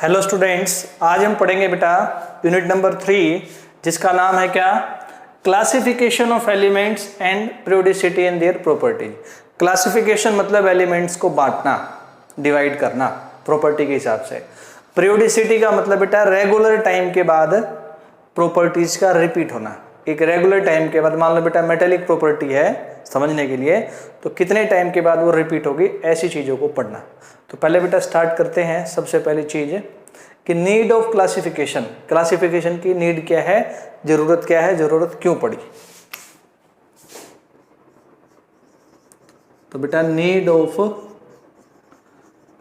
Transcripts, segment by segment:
Hello students, आज हम पढ़ेंगे बेटा यूनिट नंबर 3 जिसका नाम है क्या? Classification of elements and periodicity and their property. Classification मतलब एलिमेंट्स को बांटना, डिवाइड करना प्रॉपर्टी के हिसाब से। पीरियोडिसिटी का मतलब बेटा रेगुलर टाइम के बाद प्रॉपर्टीज का रिपीट होना। एक रेगुलर टाइम के बाद, मान लो बेटा मेटेलिक प्रॉपर्टी है समझने के लिए, तो कितने टाइम के बाद वो रिपीट होगी, ऐसी चीज़ों को पढ़ना। तो पहले बेटा स्टार्ट करते हैं। सबसे पहली चीज़ कि नीड ऑफ क्लासिफिकेशन। क्लासिफिकेशन की नीड क्या है, जरूरत क्या है, जरूरत क्यों पड़ी? तो बेटा नीड ऑफ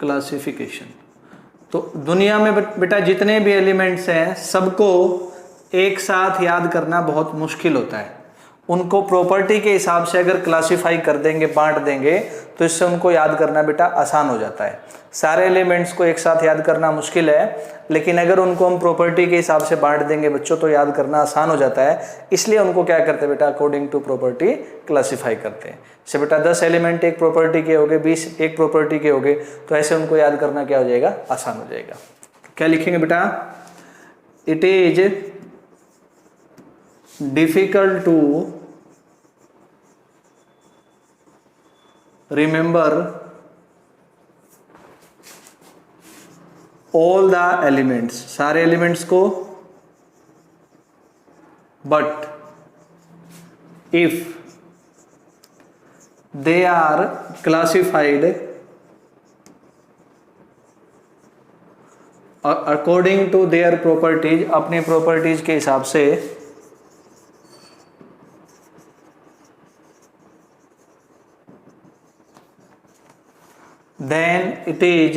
क्लासिफिकेशन, तो दुनिया में बेटा जितने भी एलिमेंट्स हैं सबको एक साथ याद करना बहुत मुश्किल होता है। उनको प्रॉपर्टी के हिसाब से अगर क्लासिफाई कर देंगे, बांट देंगे, तो इससे उनको याद करना बेटा आसान हो जाता है। सारे एलिमेंट्स को एक साथ याद करना मुश्किल है, लेकिन अगर उनको हम प्रॉपर्टी के हिसाब से बांट देंगे बच्चों, तो याद करना आसान हो जाता है। इसलिए उनको क्या करते हैं बेटा, अकॉर्डिंग टू प्रॉपर्टी क्लासिफाई करते हैं। जैसे बेटा 10 एलिमेंट एक प्रॉपर्टी के हो गए, 20 एक प्रॉपर्टी के हो गए, तो ऐसे उनको याद करना क्या हो जाएगा, आसान हो जाएगा। क्या लिखेंगे बेटा? It is difficult to remember all the elements, सारे एलिमेंट्स को, but if they are classified according to their properties, अपनी प्रॉपर्टीज के हिसाब से, then it is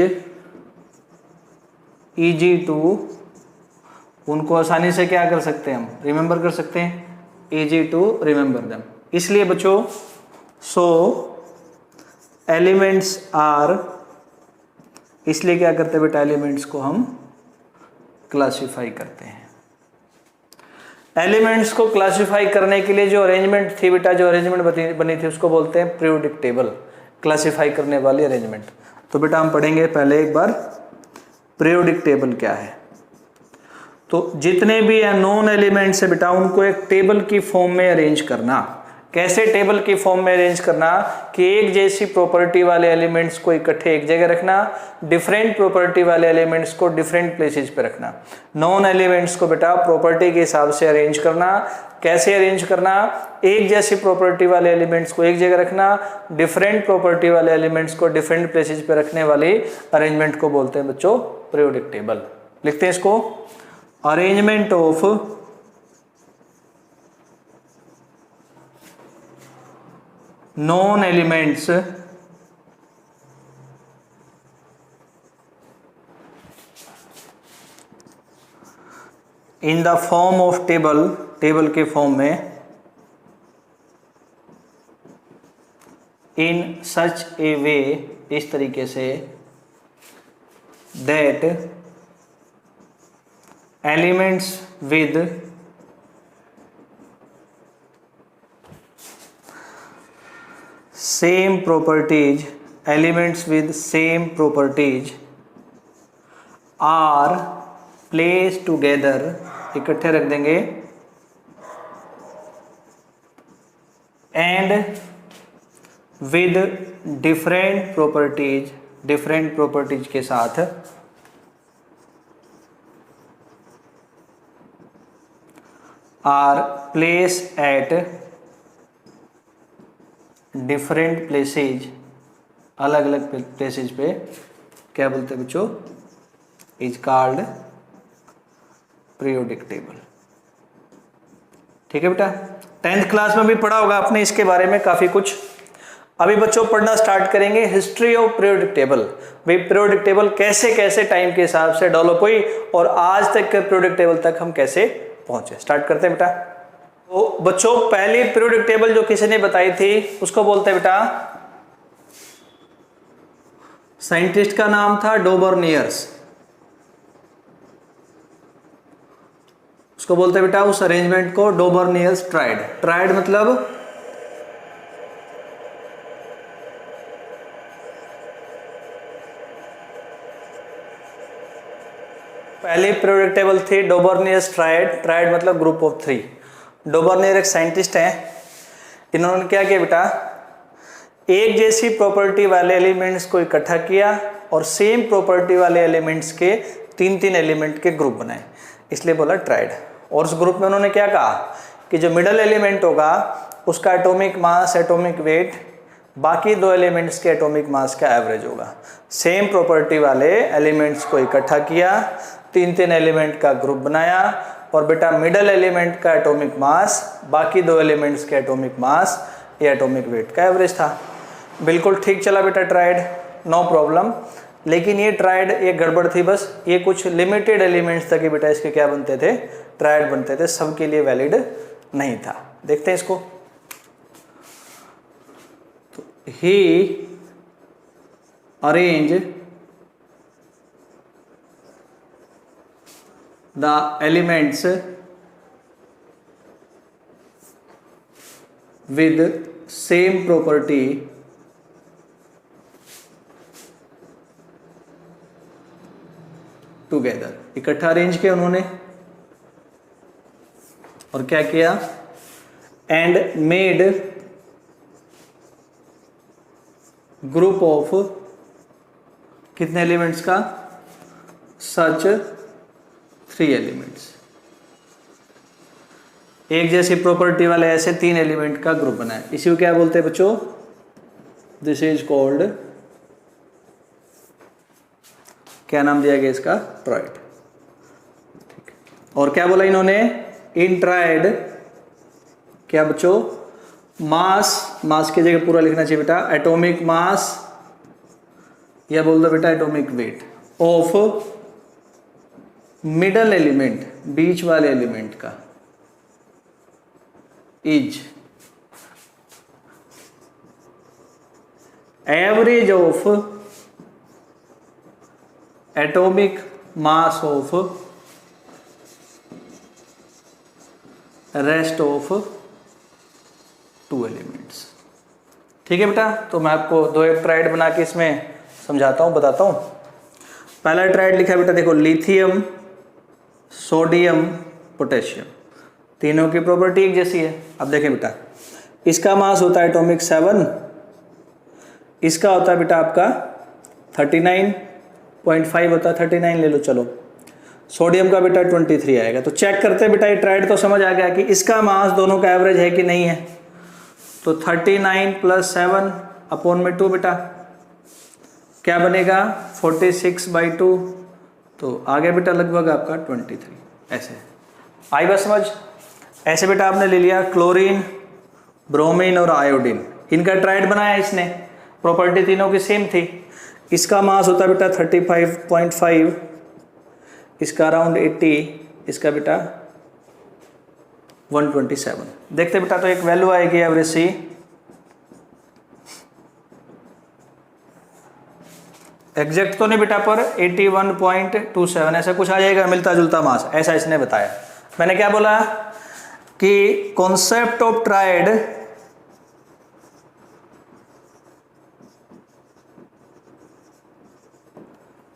easy to, उनको आसानी से क्या कर सकते हैं हम, रिमेंबर कर सकते हैं, easy to remember them। इसलिए बच्चों so elements are, इसलिए क्या करते हैं बेटा, एलिमेंट्स को हम क्लासिफाई करते हैं। एलिमेंट्स को क्लासिफाई करने के लिए जो अरेंजमेंट थी बेटा, जो अरेंजमेंट बनी थी, उसको बोलते हैं पीरियोडिक टेबल, क्लासिफाई करने वाली अरेंजमेंट। तो बेटा हम पढ़ेंगे पहले एक बार पीरियोडिक टेबल क्या है। तो जितने भी नॉन एलिमेंट्स है बेटा, उनको एक टेबल की फॉर्म में अरेंज करना। कैसे टेबल की फॉर्म में अरेंज करना कि एक जैसी प्रॉपर्टी वाले एलिमेंट्स को इकट्ठे एक जगह रखना, डिफरेंट प्रॉपर्टी वाले एलिमेंट्स को डिफरेंट प्लेसेस पे रखना। नॉन एलिमेंट्स को बेटा प्रॉपर्टी के हिसाब से अरेंज करना। कैसे अरेंज करना? एक जैसी प्रॉपर्टी वाले एलिमेंट्स को एक जगह रखना, डिफरेंट प्रॉपर्टी वाले एलिमेंट्स को डिफरेंट प्लेसेस पे रखने वाली अरेंजमेंट को बोलते हैं बच्चों पीरियोडिक टेबल। लिखते हैं इसको, arrangement of known elements in the form of table, table के फॉर्म में, in such a way, इस तरीके से, that elements with same properties, elements with same properties are placed together, इकट्ठे रख देंगे, and with different properties, different properties के साथ are placed at different places, अलग अलग प्लेसेज पे, क्या बोलते हैं बच्चों, इज कॉल्ड पीरियोडिक टेबल। ठीक है बेटा, 10th क्लास में भी पढ़ा होगा आपने इसके बारे में काफी कुछ। अभी बच्चों पढ़ना स्टार्ट करेंगे हिस्ट्री ऑफ पीरियोडिक टेबल। भाई पीरियोडिक टेबल कैसे कैसे टाइम के हिसाब से डेवलप हुई और आज तक के पीरियोडिक टेबल तक हम कैसे पहुंचे। स्टार्ट करते हैं बेटा। तो बच्चों पहली पीरियोडिक टेबल जो किसी ने बताई थी उसको बोलते हैं बेटा, साइंटिस्ट का नाम था डोबर्नियर्स। उसको बोलते हैं बेटा, उस अरेंजमेंट को डोबर्नियर्स ट्राइड। ट्राइड मतलब पहली पीरियोडिक टेबल थी डोबर्नियस ट्राइड, ट्राइड मतलब ग्रुप ऑफ 3। डोबर्नियर एक साइंटिस्ट हैं, इन्होंने क्या किया बेटा, एक जैसी प्रॉपर्टी वाले एलिमेंट्स को इकट्ठा किया और सेम प्रॉपर्टी वाले एलिमेंट्स के 3-3 एलिमेंट के ग्रुप बनाए, इसलिए बोला ट्राइड। और उस ग्रुप में उन्होंने क्या कहा कि जो मिडल एलिमेंट होगा उसका एटॉमिक मास, एटॉमिक वेट बाकी 2 एलिमेंट्स के एटॉमिक मास का एवरेज होगा। सेम प्रॉपर्टी वाले एलिमेंट्स को इकट्ठा किया, 3-3 एलिमेंट का ग्रुप बनाया और बेटा मिडल एलिमेंट का एटॉमिक मास बाकी 2 एलिमेंट्स के एटॉमिक मास या एटॉमिक वेट का एवरेज था। बिल्कुल ठीक चला बेटा ट्राइड, नो प्रॉब्लम। लेकिन ये ट्राइड एक गड़बड़ थी, बस ये कुछ लिमिटेड एलिमेंट्स तक ही बेटा इसके क्या बनते थे, ट्राइड बनते थे, सबके लिए वैलिड नहीं था। देखते हैं इसको। तो he arrange the elements with same property together, इकट्ठा अरेंज किया उन्होंने और क्या किया, एंड मेड ग्रुप ऑफ कितने एलिमेंट्स का, सच 3 एलिमेंट्स। एक जैसी प्रॉपर्टी वाले ऐसे 3 एलिमेंट का ग्रुप बनाए, इसी को क्या बोलते हैं बच्चों, दिस इज कॉल्ड, क्या नाम दिया गया इसका, ट्राइड। ठीक है, और क्या बोला इन्होंने, इन ट्राइड क्या बच्चों, मास, मास की जगह पूरा लिखना चाहिए बेटा, एटॉमिक मास या बोल दो बेटा atomic weight of middle element, बीच वाले एलिमेंट का, is average of atomic mass of rest of 2 elements. ठीक है बेटा, तो मैं आपको 2 एक ट्राइड बना के इसमें समझाता हूँ, बताता हूँ। पहला ट्राइड लिखा है बेटा, देखो, लिथियम, सोडियम, पोटेशियम, तीनों की प्रॉपर्टी एक जैसी है। अब देखें बेटा, इसका मास होता है एटॉमिक 7, इसका होता है बेटा आपका 39.5 होता है, 39 ले लो चलो, सोडियम का बेटा 23 आएगा। तो चेक करते हैं बेटा, ये ट्राइड तो समझ आ गया कि इसका मास दोनों का एवरेज है कि नहीं है। तो 39 + 7 अपॉन में 2 बेटा क्या बनेगा, 46/2। तो आगे बेटा लगभग आपका 23, ऐसे आई बात समझ। ऐसे बेटा आपने ले लिया क्लोरीन, ब्रोमीन और आयोडीन, इनका ट्राइड बनाया इसने, प्रॉपर्टी तीनों की सेम थी। इसका मास होता है बेटा 35.5, इसका अराउंड 80, इसका बेटा 127। देखते बेटा, तो एक वैल्यू आएगी एवरेज सी, एग्जैक्ट तो नहीं बेटा पर 81.27 ऐसा कुछ आ जाएगा, मिलता जुलता मास, ऐसा इसने बताया। मैंने क्या बोला कि concept of tried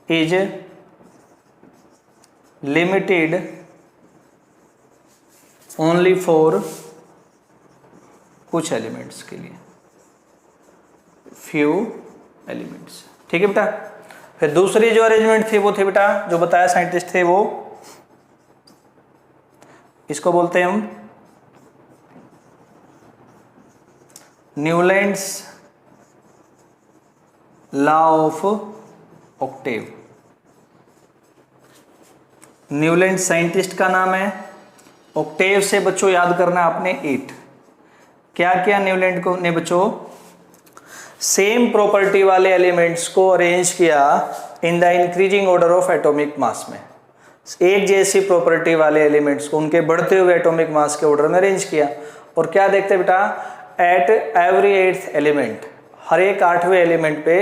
is limited only for कुछ एलिमेंट्स के लिए, फ्यू एलिमेंट्स। ठीक है बेटा। फिर दूसरी जो अरेंजमेंट थी वो थी बेटा, जो बताया साइंटिस्ट थे, वो इसको बोलते हैं हम Newlands law of octave. Newland scientist का नाम है, ऑक्टेव से बच्चों याद करना आपने 8। क्या किया न्यूलैंड को ने बच्चों, सेम प्रॉपर्टी वाले एलिमेंट्स को अरेंज किया in the increasing order of atomic मास में। एक जैसी प्रॉपर्टी वाले एलिमेंट्स को उनके बढ़ते हुए एटॉमिक मास के ऑर्डर में अरेंज किया। और क्या देखते बेटा, एट एवरी 8th एलिमेंट, हर एक 8वें एलिमेंट पे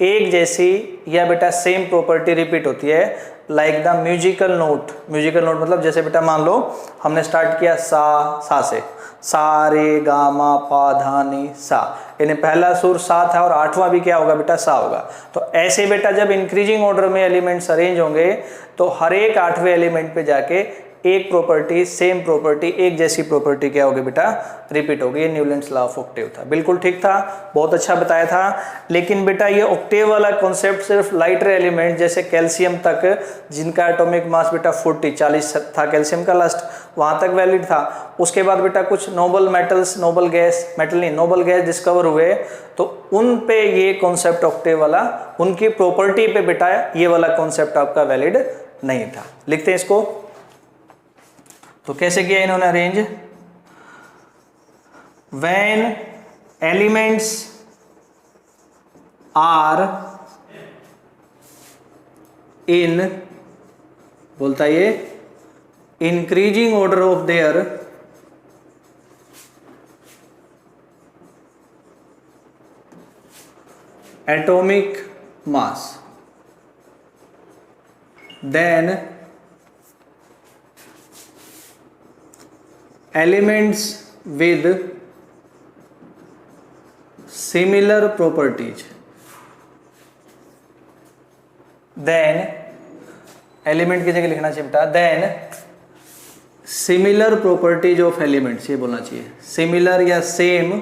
एक जैसी या बेटा सेम प्रॉपर्टी रिपीट होती है, like the musical note. Musical note मतलब जैसे बेटा मान लो हमने स्टार्ट किया सा से, सा रे गा मा पा धा नी सा, यानी पहला सुर सा था और आठवां भी क्या होगा बेटा सा होगा। तो ऐसे बेटा जब इंक्रीजिंग ऑर्डर में एलिमेंट्स अरेंज होंगे तो हर एक आठवें एलिमेंट पे जाके एक प्रॉपर्टी, सेम प्रॉपर्टी, एक जैसी प्रॉपर्टी क्या होगी बेटा, रिपीट होगी। ये न्यूलैंड्स लॉ ऑफ ऑक्टेव था। बिल्कुल ठीक था, बहुत अच्छा बताया था। लेकिन बेटा ये ऑक्टेव वाला कॉन्सेप्ट सिर्फ लाइटर एलिमेंट जैसे कैल्शियम तक, जिनका एटॉमिक मास बेटा 40 था कैल्शियम का लास्ट, वहां तक वैलिड था। उसके बाद बेटा कुछ noble metals, noble gas, metal नहीं नोबल गैस डिस्कवर हुए, तो उन पे ये कॉन्सेप्ट ऑक्टेव वाला, उनकी प्रॉपर्टी पे बेटा ये वाला कॉन्सेप्ट आपका वैलिड नहीं था। लिखते हैं इसको। तो कैसे किया इन्होंने arrange, when elements are in, बोलता ये increasing order of their atomic mass, then elements with similar properties, then element की जगह लिखना चाहिए बेटा, then similar properties of elements, ये बोलना चाहिए similar या same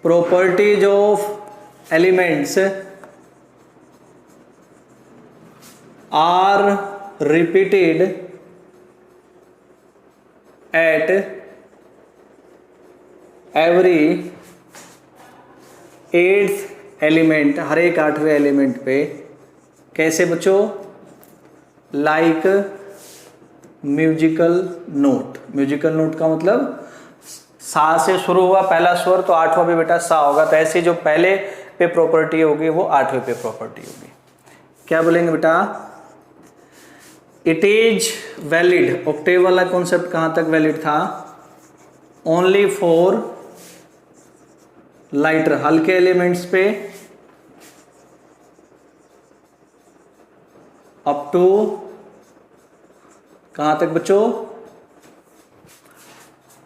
properties of elements are repeated at every 8th element, हर एक आठवें एलिमेंट पे। कैसे बच्चों, like musical note. Musical note का मतलब सा से शुरू हुआ पहला स्वर, तो आठवां भी बेटा सा होगा। तो ऐसी जो पहले पे प्रॉपर्टी होगी वो आठवें पे प्रॉपर्टी होगी। क्या बोलेंगे बेटा, इट इज वैलिड। ऑक्टेव वाला कॉन्सेप्ट कहां तक वैलिड था, ओनली फॉर लाइटर, हल्के एलिमेंट्स पे, अप टू कहां तक बच्चों,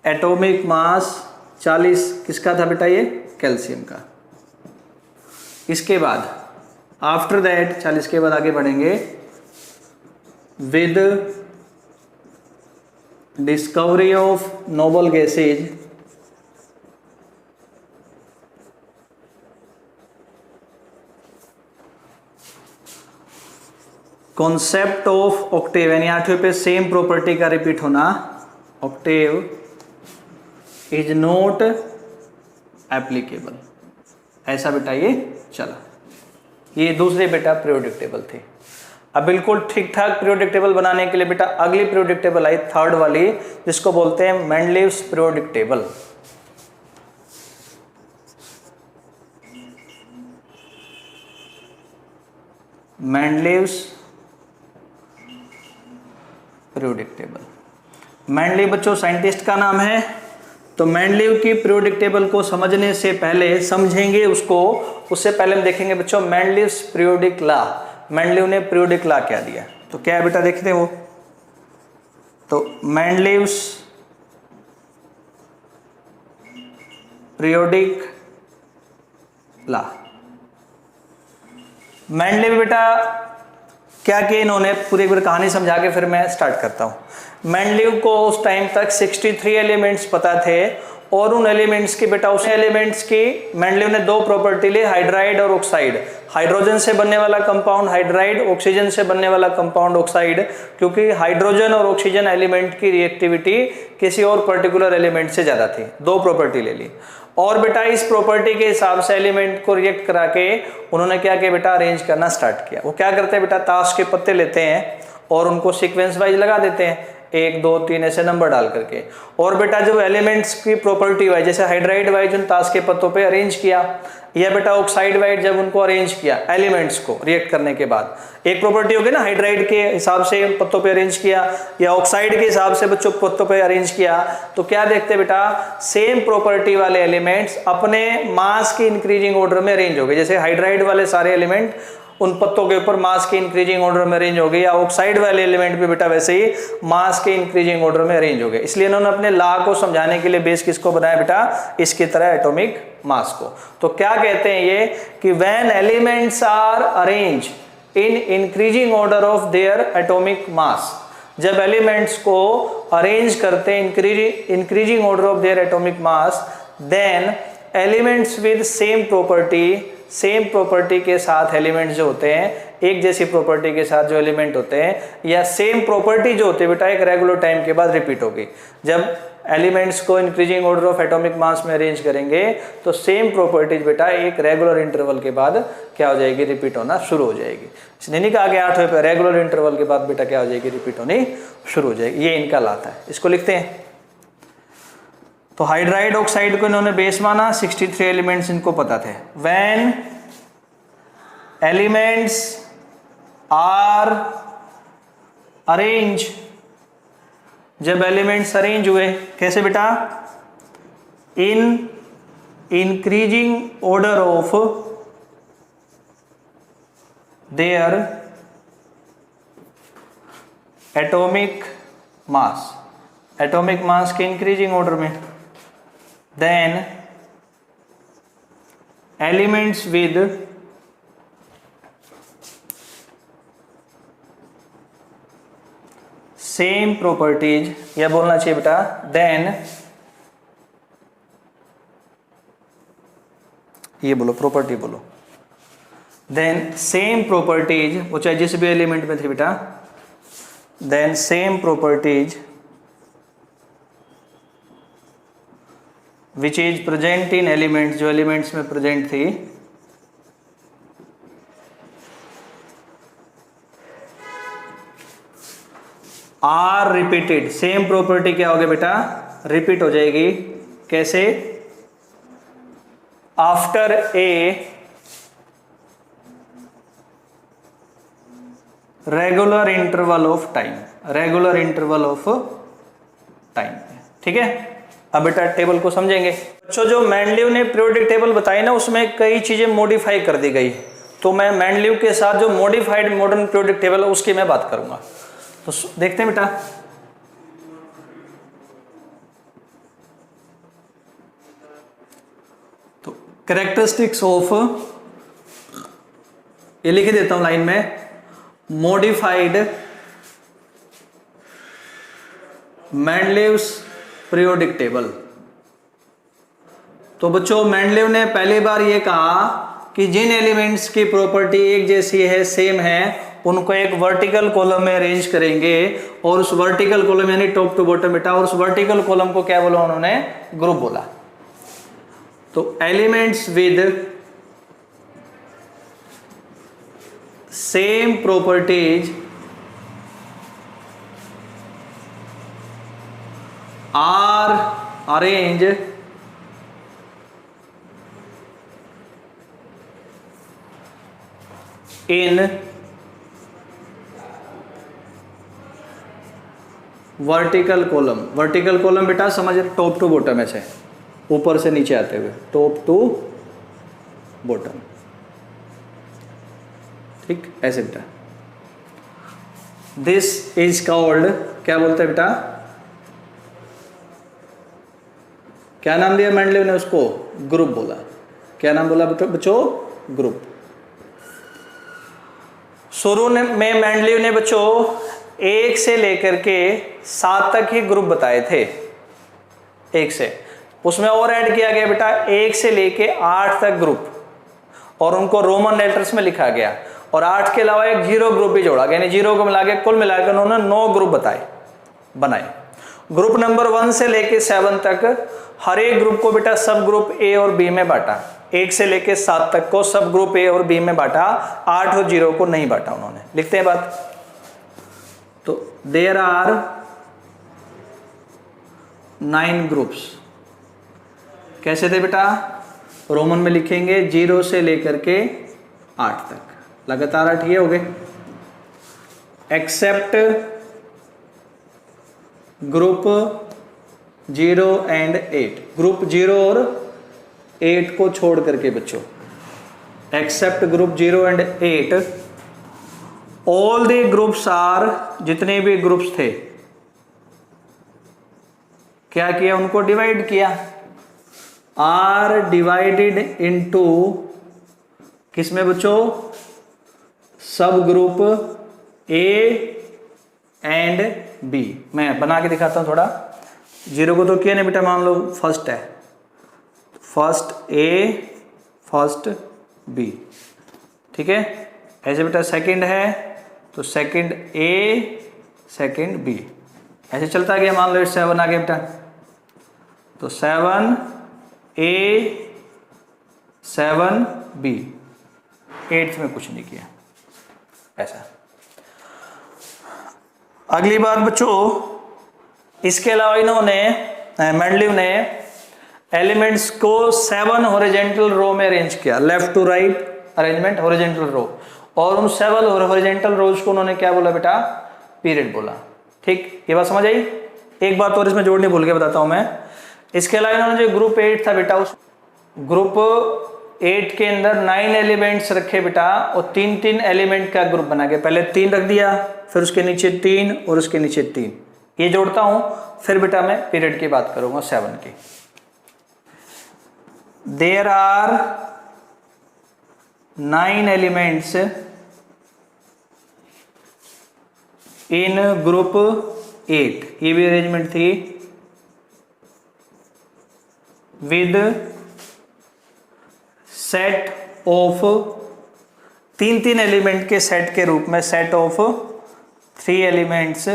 एटॉमिक मास 40 किसका था बेटा, ये कैल्शियम का। इसके बाद आफ्टर दैट 40 के बाद आगे बढ़ेंगे, with discovery of noble gases, concept of octave, यानी आठवें पे सेम प्रॉपर्टी का रिपीट होना, octave is not applicable। ऐसा बेटा ये चला। ये दूसरे बेटा पीरियोडिक टेबल थे। अब बिल्कुल ठीक ठाक पीरियोडिक टेबल बनाने के लिए बेटा अगली पीरियोडिक टेबल आई, थर्ड वाली, जिसको बोलते हैं Mendeleev's periodic table. Mendeleev's periodic table. Mendeleev बच्चों साइंटिस्ट का नाम है। तो मेंडलीव की पीरियोडिक टेबल को समझने से पहले, समझेंगे उसको, उससे पहले हम देखेंगे बच्चों मेंडलीव्स पीरियोडिक लॉ। मेंडलीव ने पीरियोडिक लॉ क्या दिया, तो क्या है बेटा देखते हैं वो। तो मेंडलीव्स पीरियोडिक लॉ, मेंडलीव बेटा क्या किया इन्होंने, पूरी एक बार कहानी समझा के फिर मैं स्टार्ट करता हूं। मेंडलीव को उस टाइम तक 63 एलिमेंट्स पता थे, और उन एलिमेंट्स की बेटा, उस एलिमेंट्स की मेंडलीव ने दो प्रॉपर्टी ली, हाइड्राइड और ऑक्साइड। हाइड्रोजन से बनने वाला कंपाउंड हाइड्राइड, ऑक्सीजन से बनने वाला कंपाउंड ऑक्साइड, क्योंकि हाइड्रोजन और ऑक्सीजन एलिमेंट की रिएक्टिविटी किसी और पर्टिकुलर एलिमेंट से ज्यादा थी। दो प्रॉपर्टी ले ली, और बेटा इस प्रॉपर्टी के हिसाब से एलिमेंट को रिएक्ट करा के उन्होंने क्या किया बेटा, अरेंज करना स्टार्ट किया। वो क्या करते हैं बेटा, ताश के पत्ते लेते हैं और उनको सीक्वेंस वाइज लगा देते हैं, 1 2 3 ऐसे नंबर डाल करके। और बेटा जो एलिमेंट्स की प्रॉपर्टी वाइज, जैसे हाइड्राइड वाइज उन ताश के पत्तों पे अरेंज किया, या बेटा ऑक्साइड वाइज जब उनको अरेंज किया एलिमेंट्स को रिएक्ट करने के बाद, एक प्रॉपर्टी होगी ना, हाइड्राइड के हिसाब से पत्तों पे अरेंज किया या ऑक्साइड के हिसाब से बच्चों पत्तों पे अरेंज किया, तो क्या देखते हैं बेटा, सेम प्रॉपर्टी वाले एलिमेंट्स अपने मास की इंक्रीजिंग ऑर्डर में अरेंज हो गए। जैसे हाइड्राइड वाले सारे एलिमेंट उन पत्तों के ऊपर मास के इंक्रीजिंग ऑर्डर में अरेंज हो गए, या ऑक्साइड वाले एलिमेंट भी बेटा वैसे ही मास के इंक्रीजिंग ऑर्डर में अरेंज हो गए। इसलिए इन्होंने अपने लॉ को समझाने के लिए बेस किसको बनाया बेटा, इसकी तरह एटॉमिक मास को। तो क्या कहते हैं ये कि when elements are arrange in increasing order of their atomic mass, जब एलिमेंट्स को अरेंज करते हैं increasing order of their atomic mass, then elements with same property के साथ एलिमेंट्स जो होते हैं, एक जैसी प्रॉपर्टी के साथ जो एलिमेंट होते हैं, या सेम प्रॉपर्टी जो होती है बेटा एक रेगुलर टाइम के बाद रिपीट होगी। जब एलिमेंट्स को इंक्रीजिंग ऑर्डर ऑफ एटॉमिक मास में अरेंज करेंगे तो सेम प्रॉपर्टीज बेटा एक रेगुलर इंटरवल के बाद क्या हो जाएगी, रिपीट होना शुरू हो जाएगी। इसने नहीं कहा कि 8वें पे रेगुलर इंटरवल के बाद बेटा क्या हो जाएगी, रिपीट होनी शुरू हो जाएगी। ये इनका लाता है, इसको लिखते हैं। तो हाइड्राइड ऑक्साइड को इन्होंने बेस माना, 63 एलिमेंट्स इनको पता थे। व्हेन एलिमेंट्स आर अरेंज, जब एलिमेंट्स अरेंज हुए कैसे बेटा, इन increasing order of their atomic mass, atomic mass के इंक्रीजिंग ऑर्डर में, then elements with same properties, या बोलना चाहिए बेटा then, ये बोलो प्रॉपर्टी बोलो, then same properties, वो चाहे जिस भी एलिमेंट में थी बेटा, then same properties which is present in elements, जो एलिमेंट्स में प्रेजेंट थी, आर रिपीटेड, सेम प्रॉपर्टी क्या होगी बेटा, रिपीट हो जाएगी। कैसे, after a regular interval of time, regular interval of time. ठीक है, अब बेटा टेबल को समझेंगे। बच्चों जो मेंडलीव ने पीरियोडिक टेबल बताई ना, उसमें कई चीजें मॉडिफाई कर दी गई, तो मैं मेंडलीव के साथ जो मॉडिफाइड मॉडर्न पीरियोडिक टेबल है उसकी मैं बात करूंगा। तो देखते हैं बेटा, तो कैरेक्टरिस्टिक्स ऑफ, ये लिख देता हूं लाइन में, मॉडिफाइड मेंडलीव्स पीरियोडिक टेबल। तो बच्चों मेंडलीव ने पहली बार ये कहा कि जिन एलिमेंट्स की प्रॉपर्टी एक जैसी है, सेम है, उनको एक वर्टिकल कॉलम में अरेंज करेंगे, और उस वर्टिकल कॉलम यानी टॉप टू बॉटम बेटा, और उस वर्टिकल कॉलम को क्या बोला उन्होंने, ग्रुप बोला। तो elements with same properties are arranged in vertical column. Vertical column बेटा समझ रहे, टॉप टू बॉटम, ऐसे ऊपर से नीचे आते हुए, टॉप टू बॉटम। ठीक, ऐसे बेटा। दिस इज कॉल्ड, क्या बोलते हैं बेटा, क्या नाम दिया मेंडलीव ने उसको, ग्रुप बोला। क्या नाम बोला बच्चों, ग्रुप। शुरू में मेंडलीव ने बच्चों 1 से लेकर के 7 तक ही ग्रुप बताए थे, 1 से, उसमें और ऐड किया गया बेटा 1 से लेके 8 तक ग्रुप, और उनको रोमन लेटर्स में लिखा गया, और 8 के अलावा एक 0 ग्रुप भी जोड़ा गया, यानी 0 को मिला के कुल मिलाकर उन्होंने 9 ग्रुप बनाए। ग्रुप नंबर 1 से लेके 7 तक हर एक ग्रुप को बेटा सब ग्रुप ए और बी में बांटा, 1 से लेके 7 तक को सब ग्रुप ए और बी में बांटा, 8 और 0 को नहीं बांटा उन्होंने। लिखते हैं बात। तो देयर आर 9 ग्रुप्स। कैसे थे बेटा, रोमन में लिखेंगे 0 से लेकर के 8 तक, लगातार 8 ये हो गए, एक्सेप्ट ग्रुप 0 एंड 8, ग्रुप 0 और 8 को छोड़ करके बच्चों, except group 0 and 8 all the groups are, जितने भी ग्रुप्स थे क्या किया, उनको डिवाइड किया, आर डिवाइडेड इनटू किसमें बच्चों, सब ग्रुप ए एंड बी। मैं बना के दिखाता हूं थोड़ा। 0 को तो किया नहीं बेटा, मान लो फर्स्ट है, फर्स्ट ए फर्स्ट बी, ठीक है। ऐसे बेटा सेकंड है तो सेकंड ए सेकंड बी, ऐसे चलता गया। मान लो 7 आ गया बेटा, तो 7 ए 7 बी, 8th में कुछ नहीं किया ऐसा। अगली बात बच्चों, इसके अलावा इन्होंने मेंडलीव ने एलिमेंट्स को 7 हॉरिजॉन्टल रो में अरेंज किया, left to right arrangement horizontal row, और उन 7 हॉरिजॉन्टल रोज को उन्होंने क्या बोला बेटा, पीरियड बोला। ठीक, ये बात समझ आई। एक बात और इसमें जोड़ने भूल के बताता हूं मैं। इसके अलावा इन्होंने जो ग्रुप 8 था बेटा, उस ग्रुप 8 के अंदर 9 एलिमेंट्स रखे बेटा, और 3-3 एलिमेंट का ग्रुप बना के पहले 3 रख दिया, फिर उसके नीचे 3 और उसके नीचे 3, ये जोड़ता हूं, फिर बेटा मैं पीरियड की बात करूंगा 7 की। There are 9 elements in group 8, ये भी अरेंजमेंट थी, विद सेट ऑफ 3-3 एलिमेंट के सेट के रूप में, सेट ऑफ 3 एलिमेंट्स,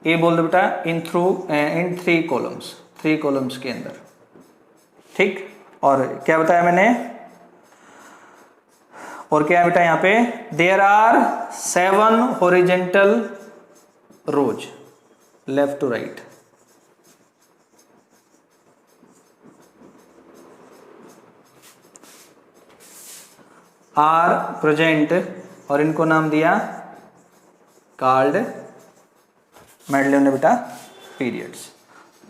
ये बोल दो बेटा इन 3 कॉलम्स, 3 कॉलम्स के अंदर। ठीक, और क्या बताया मैंने, और क्या है बेटा यहां पे, there are 7 horizontal rows left to right, are present, और इनको नाम दिया कॉल्ड, मेंडलीव ने बेटा पीरियड्स,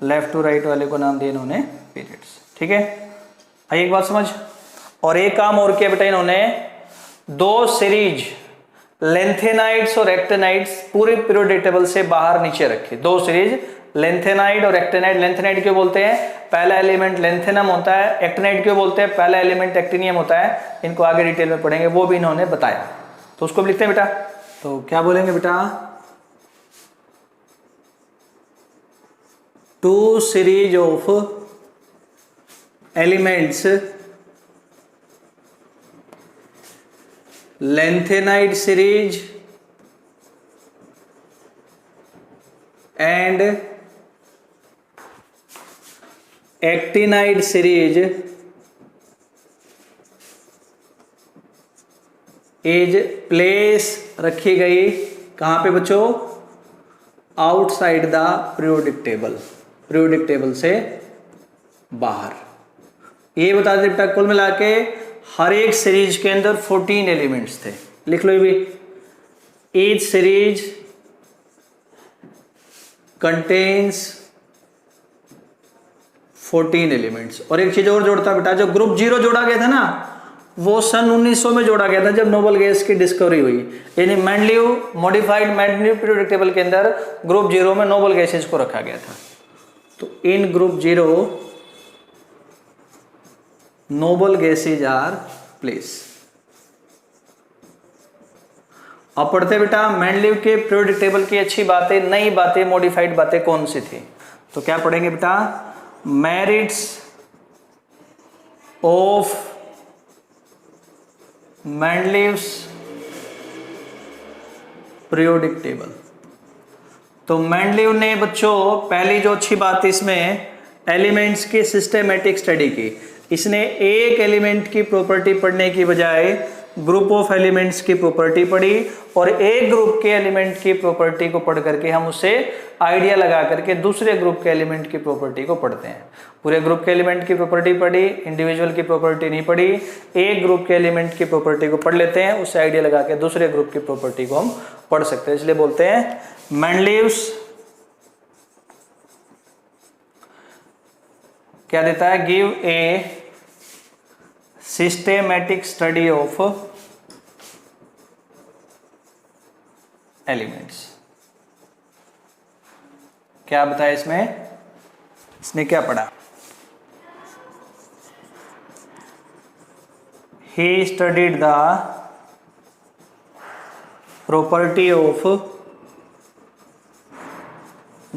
लेफ्ट टू राइट वाले को नाम दिया इन्होंने पीरियड्स। ठीक है, आइए एक बात समझ। और एक काम और किया बेटा इन्होंने, 2 सीरीज लेंथेनाइड्स और एक्टेनाइड्स पूरे पीरियोडिक टेबल से बाहर नीचे रखे, 2 सीरीज लेंथेनाइड और एक्टेनाइड। लेंथेनाइड क्यों बोलते हैं, पहला एलिमेंट लेंथेनम होता है। एक्टेनाइड क्यों बोलते हैं, पहला एलिमेंट एक्टिनियम होता है। इनको आगे डिटेल में पढ़ेंगे, वो भी इन्होंने बताया। तो उसको भी लिखते हैं बेटा, तो क्या बोलेंगे बेटा, 2 series of elements lanthanide series and actinide series is place रखी गई कहां पे बच्चों, outside the periodic table, periodic table से बाहर। ये बता दें बेटा, कुल मिला के हर एक सीरीज के अंदर 14 एलिमेंट्स थे, लिख लो ये भी। Each series contains 14 elements. और एक चीज और जोड़ता बेटा, जो ग्रुप 0 जोड़ा गया था ना, वो सन 1900 में जोड़ा गया था, जब नोबल गैस की डिस्कवरी हुई। यानी Mendeleev modified Mendeleev periodic table के अंदर ग्रुप 0 में नोबल गैसेज को रखा गया था। तो in group 0 noble gases are place. अब पढ़ते बेटा मेंडलीव के पीरियोडिक टेबल की अच्छी बातें, नई बातें, मॉडिफाइड बातें कौन सी थी। तो क्या पढ़ेंगे बेटा, merits of Mendeleev's periodic table. तो मेंडलीव ने बच्चों पहली जो अच्छी बात इसमें एलिमेंट्स की सिस्टेमेटिक स्टडी की। इसने एक एलिमेंट की प्रॉपर्टी पढ़ने की बजाय ग्रुप ऑफ एलिमेंट्स की प्रॉपर्टी पढ़ी, और एक ग्रुप के एलिमेंट की प्रॉपर्टी को पढ़ करके हम उससे आइडिया लगा करके दूसरे ग्रुप के एलिमेंट की प्रॉपर्टी को पढ़ते हैं। पूरे ग्रुप के एलिमेंट की प्रॉपर्टी पढ़ी, इंडिविजुअल की प्रॉपर्टी नहीं पढ़ी, एक ग्रुप के एलिमेंट की प्रॉपर्टी को पढ़ लेते हैं, उससे आइडिया लगा के दूसरे ग्रुप की प्रॉपर्टी को हम पढ़ सकते हैं। इसलिए बोलते हैं मेंडलीव्स क्या देता है, give a systematic study of elements. क्या बताया इसने क्या पढ़ा? He studied the property of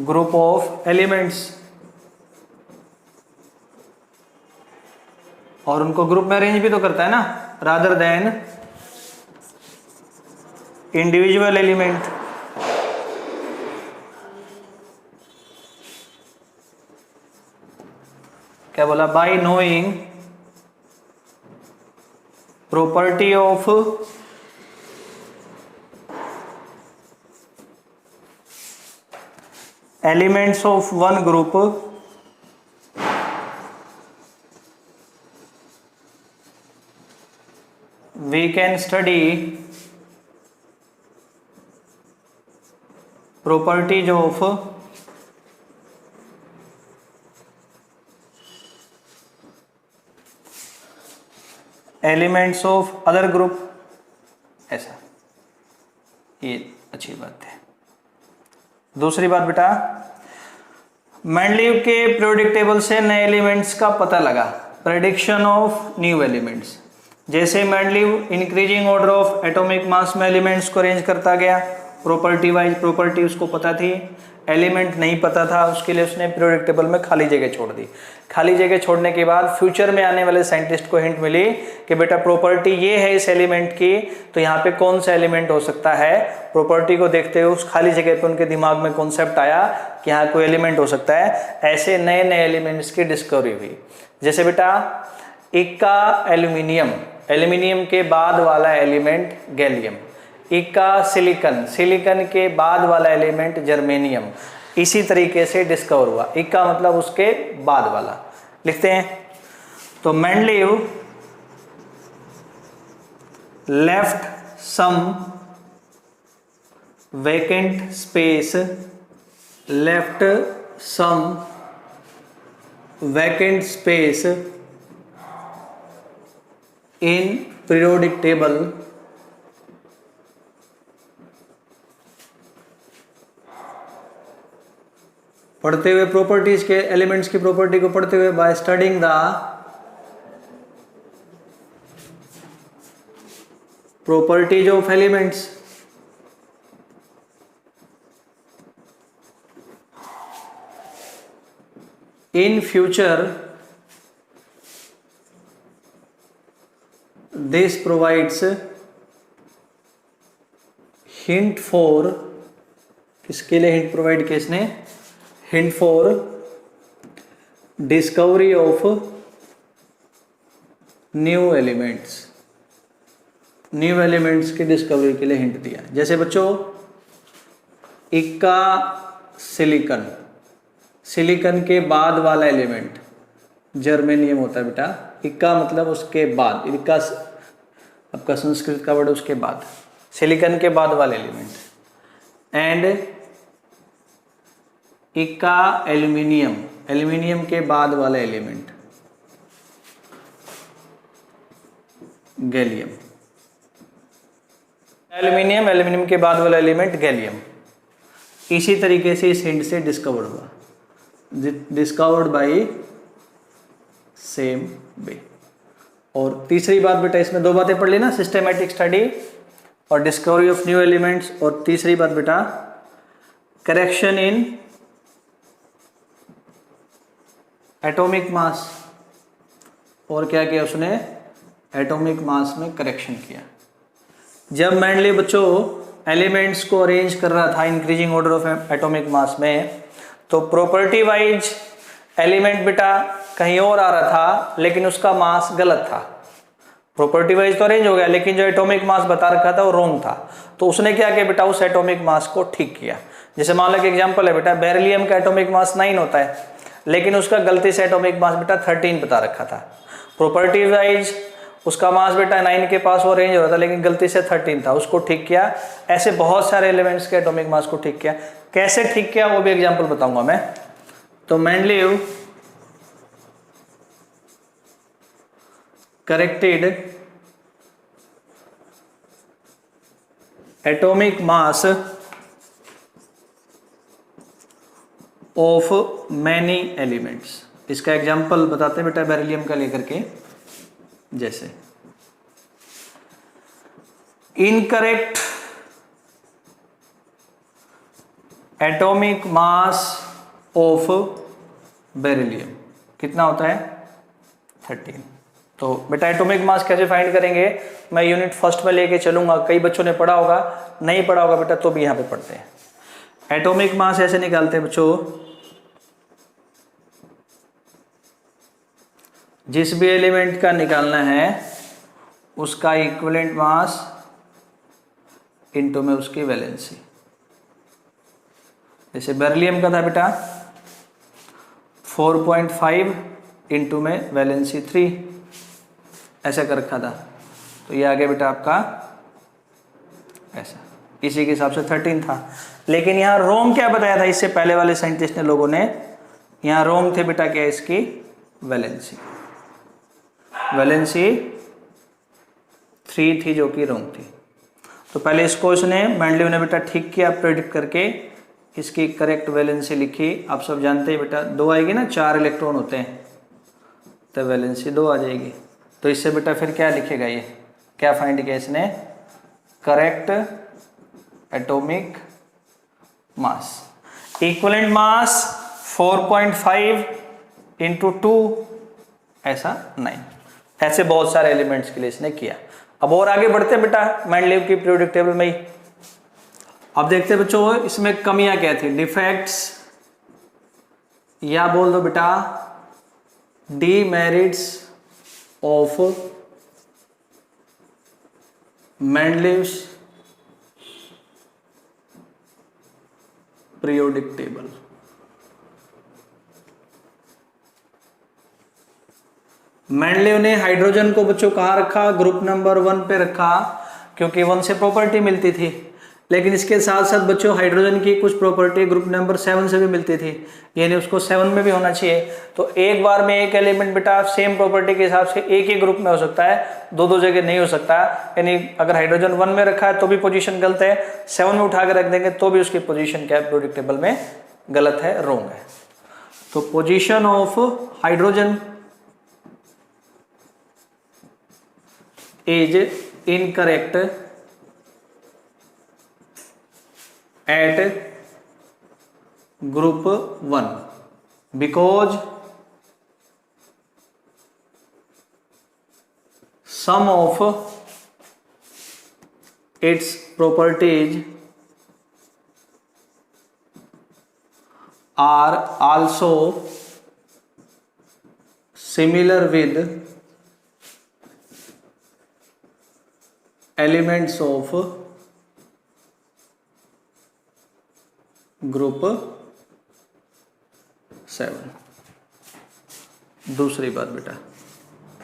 group of elements, और उनको ग्रुप में अरेंज भी तो करता है ना, रादर देन इंडिविजुअल एलिमेंट। क्या बोला? Bye knowing property of elements of one group, we can study properties of elements of other group. ऐसा, ये अच्छी बात है। दूसरी बात बेटा, मेंडलीव के पीरियोडिक टेबल से नए एलिमेंट्स का पता लगा, प्रेडिक्शन ऑफ न्यू एलिमेंट्स। जैसे Mendeleev increasing order of atomic मास में एलिमेंट्स को अरेंज करता गया, प्रॉपर्टी वाइज प्रॉपर्टी उसको पता थी, एलिमेंट नहीं पता था, उसके लिए उसने पीरियोडिक टेबल में खाली जगह छोड़ दी। खाली जगह छोड़ने के बाद फ्यूचर में आने वाले साइंटिस्ट को हिंट मिली कि बेटा प्रॉपर्टी ये है इस एलिमेंट की, तो यहाँ पे कौन सा एलिमेंट हो सकता है। प्रॉपर्टी को देखते हुए उस खाली जगह पे उनके दिमाग में कॉन्सेप्ट आया कि यहाँ कोई एलिमेंट हो सकता है। ऐसे नए नए एलिमेंट्स की डिस्कवरी हुई। जैसे बेटा इक्का एल्यूमिनियम, एल्यूमिनियम के बाद वाला एलिमेंट गैलियम। इक्का सिलिकन, सिलिकन के बाद वाला एलिमेंट जर्मेनियम। इसी तरीके से डिस्कवर हुआ। इक्का मतलब उसके बाद वाला। लिखते हैं तो Mendeleev left some vacant space, left some vacant space in periodic table पढ़ते हुए प्रॉपर्टीज के एलिमेंट्स की प्रॉपर्टी को पढ़ते हुए by studying the properties of elements. In future this provides hint for, किसके लिए हिंट प्रोवाइड किया इसने? Hint for discovery of new elements. New elements की डिस्कवरी के लिए हिंट दिया। जैसे बच्चों इक्का सिलिकन, सिलिकन के बाद वाला एलिमेंट जर्मेनियम होता है बेटा। इक्का मतलब उसके बाद, इक्का आपका संस्कृत का वर्ड उसके बाद, सिलिकन के बाद वाला एलिमेंट। एंड इक्का एल्यूमिनियम, एल्यूमिनियम के बाद वाला एलिमेंट गैलियम। एल्यूमिनियम, एल्यूमिनियम के बाद वाला एलिमेंट गैलियम। इसी तरीके से इस हिंट से डिस्कवर्ड हुआ, डिस्कवर्ड बाय सेम वे। और तीसरी बात बेटा, इसमें दो बातें पढ़ ली ना, सिस्टेमेटिक स्टडी और डिस्कवरी ऑफ न्यू एलिमेंट्स। और तीसरी बात बेटा करेक्शन इन एटॉमिक मास। और क्या किया उसने? एटॉमिक मास में करेक्शन किया। जब मेंडलीव बच्चों एलिमेंट्स को अरेंज कर रहा था इंक्रीजिंग ऑर्डर ऑफ एटॉमिक मास में, तो प्रॉपर्टी वाइज एलिमेंट बेटा कहीं और आ रहा था, लेकिन उसका मास गलत था। प्रॉपर्टी वाइज तो अरेंज हो गया, लेकिन जो एटॉमिक मास बता रखा था वो रॉन्ग था। तो उसने क्या किया बेटा? उस एटॉमिक मास को ठीक किया। जैसे मान लो कि एग्जाम्पल है बेटा, बेरिलियम का एटॉमिक मास 9 होता है, लेकिन उसका गलती से एटॉमिक मास बेटा 13 बता रखा था। प्रॉपर्टी वाइज उसका मास बेटा 9 के पास वो रेंज हो रहा था, लेकिन गलती से 13 था, उसको ठीक किया। ऐसे बहुत सारे एलिमेंट्स के एटॉमिक मास को ठीक किया। कैसे ठीक किया वो भी एग्जांपल बताऊंगा मैं। तो Mendeleev corrected atomic mass of many elements. इसका एग्जाम्पल बताते हैं बेटा बेरिलियम का लेकर के, जैसे incorrect atomic mass of beryllium कितना होता है 13। तो बेटा एटॉमिक मास कैसे फाइंड करेंगे, मैं यूनिट फर्स्ट में लेके चलूंगा, कई बच्चों ने पढ़ा होगा, नहीं पढ़ा होगा बेटा तो भी यहां पे पढ़ते हैं। एटॉमिक मास ऐसे निकालते हैं बच्चों, जिस भी एलिमेंट का निकालना है उसका इक्विवेलेंट मास इनटू में उसकी वैलेंसी। जैसे बेरिलियम का था बेटा 4.5 इनटू में वैलेंसी 3, ऐसा कर रखा था, तो ये आ गया बेटा आपका ऐसा, इसी के हिसाब से 13 था। लेकिन यहाँ रोम क्या बताया था इससे पहले वाले साइंटिस्ट ने लोगों ने, यहाँ रोम थे बेटा क्या इसकी वैलेंसी 3 थी जो कि रोम थी। तो पहले इसको इसने मेंडलीव ने बेटा ठीक किया, प्रेडिक्ट करके इसकी करेक्ट वैलेंसी लिखी। आप सब जानते हैं बेटा 2 आएगी ना, 4 इलेक्ट्रॉन होते हैं तो वैलेंसी 2 आ जाएगी। तो इससे बेटा फिर क्या लिखेगा, ये क्या फाइंड किया इसने, correct atomic mass, equivalent mass 4.5 into 2 ऐसा 9। ऐसे बहुत सारे एलिमेंट्स के लिए इसने किया। अब और आगे बढ़ते हैं बेटा मेंडलीव की पीरियोडिक टेबल में ही। अब देखते हैं बच्चों इसमें कमियां क्या थी, डिफेक्ट्स या बोल दो बेटा demerits of Mendeleev's periodic table. Mendeleev ने हाइड्रोजन को बच्चों कहाँ रखा, ग्रुप नंबर 1 पे रखा, क्योंकि 1 से प्रॉपर्टी मिलती थी। लेकिन इसके साथ साथ बच्चों हाइड्रोजन की कुछ प्रॉपर्टी ग्रुप नंबर 7 से भी मिलती थी, यानी उसको 7 में भी होना चाहिए। तो एक बार में एक एलिमेंट बेटा सेम प्रॉपर्टी के हिसाब से एक ही ग्रुप में हो सकता है, दो जगह नहीं हो सकता। यानी अगर हाइड्रोजन 1 में रखा है तो भी पोजीशन गलत है, 7 में उठा के रख देंगे तो भी उसकी पोजीशन क्या है पीरियोडिक टेबल में गलत है, रॉन्ग है। तो position of hydrogen is incorrect at group 1 because some of its properties are also similar with elements of group 7। दूसरी बात बेटा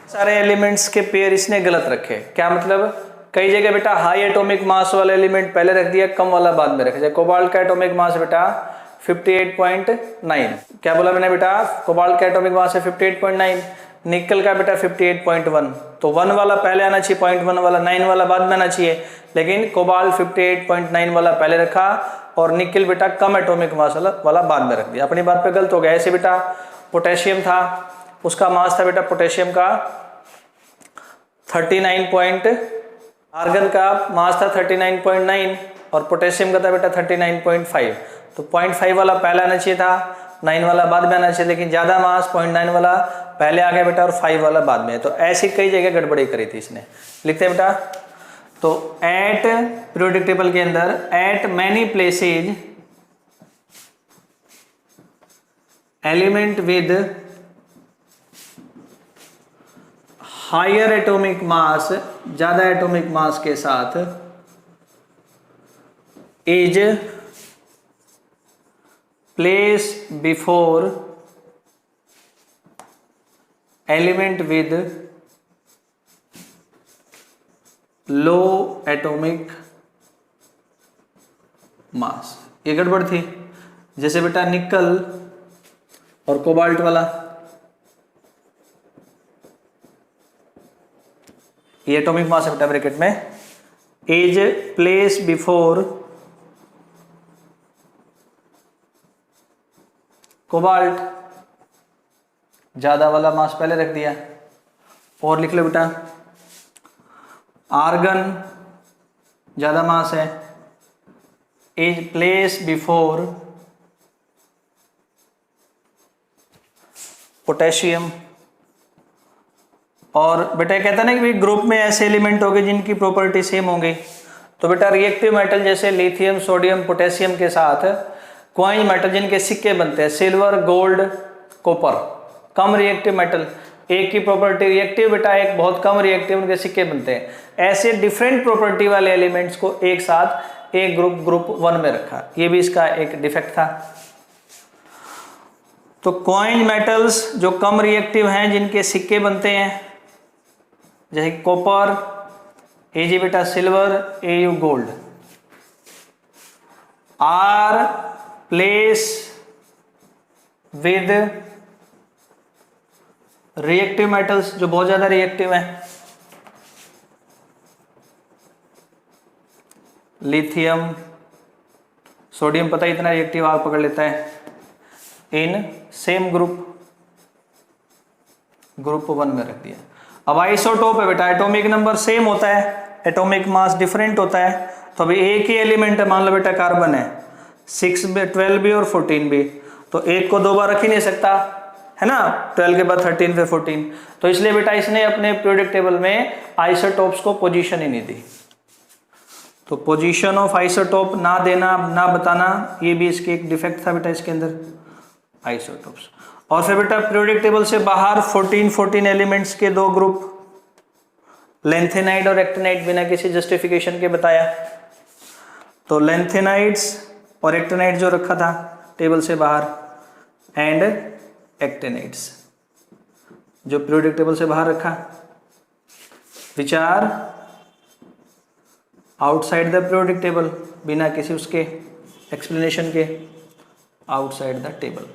सारे एलिमेंट्स के पेयर इसने गलत रखे। क्या मतलब, कई जगह बेटा हाई एटॉमिक मास वाला एलिमेंट पहले रख दिया, कम वाला बाद में रखा। जैसे कोबाल्ट का एटॉमिक मास बेटा 58.9, क्या बोला मैंने बेटा, कोबाल्ट का एटॉमिक मास है 58.9, निकल का बेटा 58.1। तो 1 वाला पहले आना चाहिए, 0.1 वाला, 9 वाला बाद में आना चाहिए, लेकिन कोबाल्ट 58.9 वाला पहले रखा और निकल बेटा कम एटॉमिक मास वाला बाद में रख दिया। अपनी बात पे गलत हो गया। ऐसे बेटा पोटेशियम था, उसका मास था बेटा पोटेशियम का 39 आर्गन का मास था 39.9 और पोटेशियम का था बेटा 39.5। तो 0.5 वाला पहले आना चाहिए था, 9 वाला बाद में आना चाहिए, लेकिन ज्यादा मास 0.9 वाला पहले आ गया बेटा और 5 वाला बाद में। तो ऐसी कई जगह गड़बड़ी करी थी इसने। लिखते हैं बेटा, तो एट पीरियोडिक टेबल के अंदर at many places element with higher atomic mass, ज्यादा एटॉमिक मास के साथ, is place before element with low atomic mass. ये गड़बड़ थी। जैसे बेटा निकल और कोबाल्ट वाला, ये एटॉमिक मास है बेटा ब्रैकेट में, इज प्लेस बिफोर कोबाल्ट, ज्यादा वाला मास पहले रख दिया। और लिख लो बेटा आर्गन ज्यादा मास है, इज प्लेस बिफोर पोटेशियम। और बेटा कहता ना कि ग्रुप में ऐसे एलिमेंट होंगे जिनकी प्रॉपर्टी सेम होंगी, तो बेटा रिएक्टिव मेटल जैसे लिथियम, सोडियम, पोटेशियम के साथ क्वाइंज मेटल जिनके सिक्के बनते हैं, सिल्वर, गोल्ड, कॉपर, कम रिएक्टिव मेटल, एक की प्रॉपर्टी रिएक्टिव बेटा, एक बहुत कम रिएक्टिव, उनके सिक्के बनते हैं। ऐसे डिफरेंट प्रॉपर्टी वाले एलिमेंट्स को एक साथ एक ग्रुप 1 में रखा, ये भी इसका एक डिफेक्ट था। तो क्वाइंज मेटल्स जो कम रिएक्टिव हैं, जिनके सिक्के बनते हैं, जैसे कॉपर, एजी बेटा silver, AU gold, are place with reactive metals जो बहुत ज्यादा रिएक्टिव हैं, लिथियम, सोडियम पता इतना रिएक्टिव आग पकड़ लेता है, इन सेम ग्रुप 1 में रख दिया। अब आइसोटोप है बेटा, एटॉमिक नंबर सेम होता है, एटॉमिक मास डिफरेंट होता है। तो अभी एक ही एलिमेंट है, मान लो बेटा कार्बन है, 6B, 12B और 14B, तो एक को 2 बार रख ही नहीं सकता है ना, 12 के बाद 13 फिर 14, तो इसलिए बेटा इसने अपने पीरियोडिक टेबल में आइसोटोप्स को पोजीशन ही नहीं दी। तो पोजीशन ऑफ आइसोटोप ना देना, ना बताना, ये भी इसकी एक डिफेक्ट था बेटा इसके अंदर आइसोटोप्स। और फिर बेटा पीरियोडिक टेबल से बाहर 14 एलिमेंट्स के 2 ग्रुप, लेंथेनाइड और एक्टिनाइड, बिना किसी जस्टिफिकेशन के बताया। तो लेंथेनाइड्स और एक्टिनाइड जो रखा था टेबल से बाहर, एंड एक्टिनाइड्स जो पीरियोडिक टेबल से बाहर रखा, which are outside the periodic table, बिना किसी उसके एक्सप्लेनेशन के आउटसाइड द टेबल।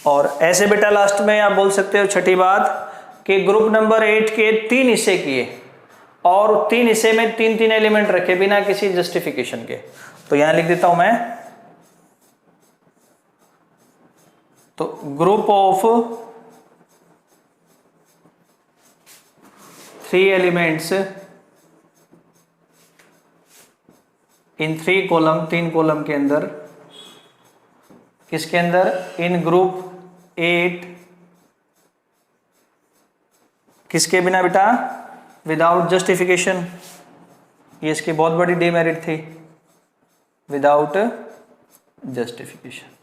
और ऐसे बेटा लास्ट में आप बोल सकते हो छठी बात कि ग्रुप नंबर 8 के 3 हिस्से किए और 3 हिस्से में 3 एलिमेंट रखे बिना किसी जस्टिफिकेशन के। तो यहां लिख देता हूं मैं, तो group of 3 elements in 3 column, 3 column के अंदर, किसके अंदर, इन ग्रुप 8, किसके बिना बेटा, विदाउट जस्टिफिकेशन। ये इसकी बहुत बड़ी डिमेरिट थी, विदाउट जस्टिफिकेशन।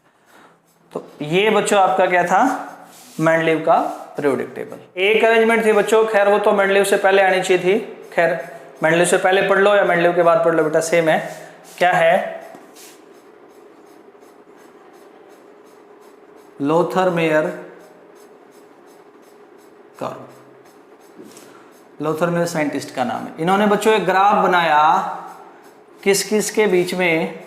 तो ये बच्चों आपका क्या था, मेंडलीव का पीरियोडिक टेबल। एक अरेंजमेंट थी बच्चों, खैर वो तो मेंडलीव से पहले आनी चाहिए थी, खैर मेंडलीव से पहले पढ़ लो या मेंडलीव के बाद पढ़ लो बेटा, सेम है। क्या है, लोथर-मेयर कर्व। लोथर-मेयर साइंटिस्ट का नाम है। इन्होंने बच्चों एक ग्राफ बनाया किस किस के बीच में,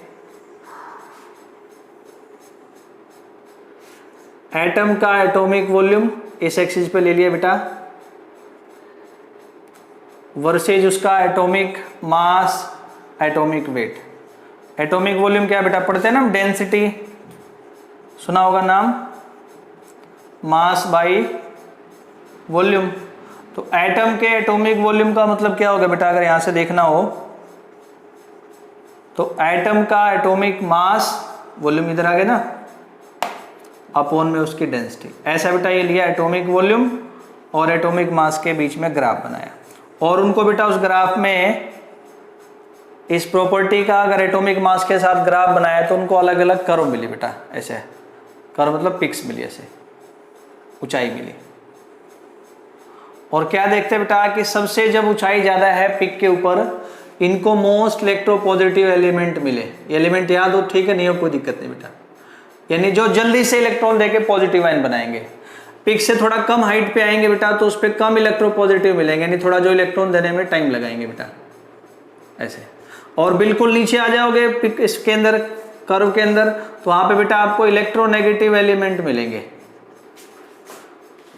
एटम का एटॉमिक वॉल्यूम इस एक्सिस पे ले लिया बेटा, वर्सेज उसका atomic mass, atomic weight. Atomic volume क्या बेटा पढ़ते हैं ना हम, डेंसिटी सुना होगा नाम, मास बाई वॉल्यूम। तो एटम के एटॉमिक वॉल्यूम का मतलब क्या होगा बेटा, अगर यहां से देखना हो तो एटम का एटॉमिक मास, वॉल्यूम इधर आ गया ना, अपॉन में उसकी डेंसिटी। ऐसा बेटा ये लिया एटॉमिक वॉल्यूम और एटॉमिक मास के बीच में ग्राफ बनाया, और उनको बेटा उस ग्राफ में इस प्रॉपर्टी का अगर एटॉमिक मास के साथ ग्राफ बनाया तो उनको अलग अलग कर्व मिली बेटा, ऐसे कर्व मतलब पिक्स मिली, ऐसे ऊंचाई मिली। और क्या देखते हैं बेटा कि सबसे जब ऊंचाई ज्यादा है पिक के ऊपर, इनको मोस्ट इलेक्ट्रोपॉजिटिव एलिमेंट मिले। एलिमेंट याद हो, ठीक है, नहीं हो कोई दिक्कत नहीं बेटा, यानी जो जल्दी से इलेक्ट्रॉन देके पॉजिटिव आयन बनाएंगे। पिक से थोड़ा कम हाइट पे आएंगे बेटा तो उस पर कम इलेक्ट्रोपॉजिटिव मिलेंगे, यानी थोड़ा जो इलेक्ट्रॉन देने में टाइम लगाएंगे बेटा, ऐसे। और बिल्कुल नीचे आ जाओगे पिक इसके अंदर, कर्व के अंदर, तो वहां पे बेटा आपको इलेक्ट्रोनेगेटिव एलिमेंट मिलेंगे,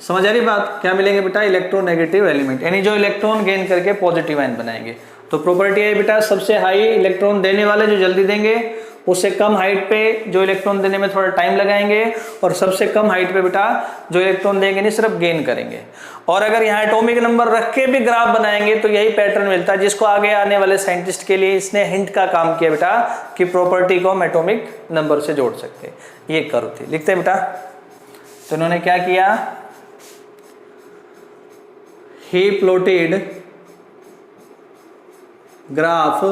समझ आ रही बात? क्या मिलेंगे बेटा? इलेक्ट्रोनेगेटिव एलिमेंट, यानी जो इलेक्ट्रॉन गेन करके पॉजिटिव आयन बनाएंगे। तो प्रॉपर्टी है बेटा, सबसे हाई इलेक्ट्रॉन देने वाले जो जल्दी देंगे, उससे कम हाइट पे जो इलेक्ट्रॉन देने में थोड़ा टाइम लगाएंगे, और सबसे कम हाइट पे बेटा जो इलेक्ट्रॉन देंगे नहीं सिर्फ गेन करेंगे। और अगर यहाँ एटॉमिक नंबर रख के भी ग्राफ बनाएंगे तो यही पैटर्न मिलता है, जिसको आगे आने वाले साइंटिस्ट के लिए इसने हिंट का काम किया बेटा कि प्रॉपर्टी को हम एटॉमिक नंबर से जोड़ सकते हैं। ये कर्व थी, लिखते हैं बेटा। तो इन्होंने क्या किया, he plotted graph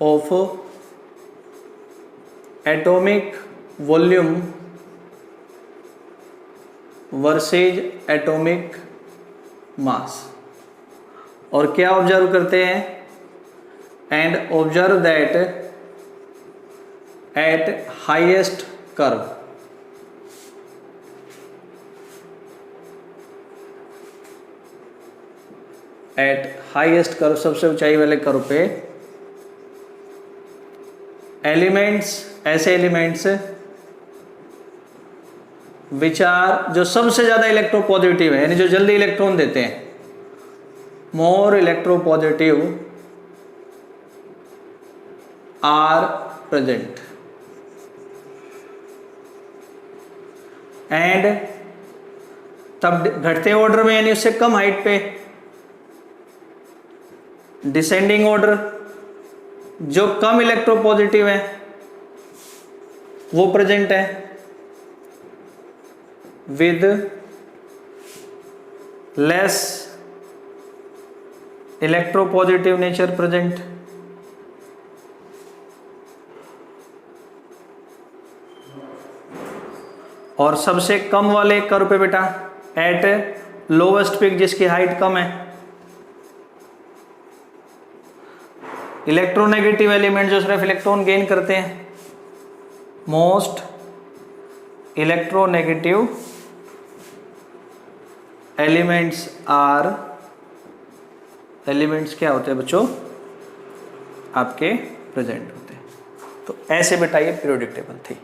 of atomic volume versus atomic mass, और क्या ऑब्जर्व करते हैं, and observe that at highest curve, at highest curve, सबसे ऊंचाई वाले कर्व पे, एलिमेंट्स, ऐसे एलिमेंट्स विच आर, जो सबसे ज्यादा इलेक्ट्रोपॉजिटिव है, यानी जो जल्दी इलेक्ट्रॉन देते हैं, more electropositive are present, and तब घटते ऑर्डर में, यानी उससे कम हाइट पे, डिसेंडिंग ऑर्डर, जो कम इलेक्ट्रोपॉजिटिव है वो प्रेजेंट है, with less electropositive nature present, और सबसे कम वाले कर्व पे बेटा एट लोवेस्ट पिक, जिसकी हाइट कम है, इलेक्ट्रोनेगेटिव एलिमेंट जो सिर्फ इलेक्ट्रॉन गेन करते हैं, most electronegative elements are, elements क्या होते हैं बच्चों? आपके प्रेजेंट होते हैं। तो ऐसे बेटा ये पीरियोडिक टेबल थी।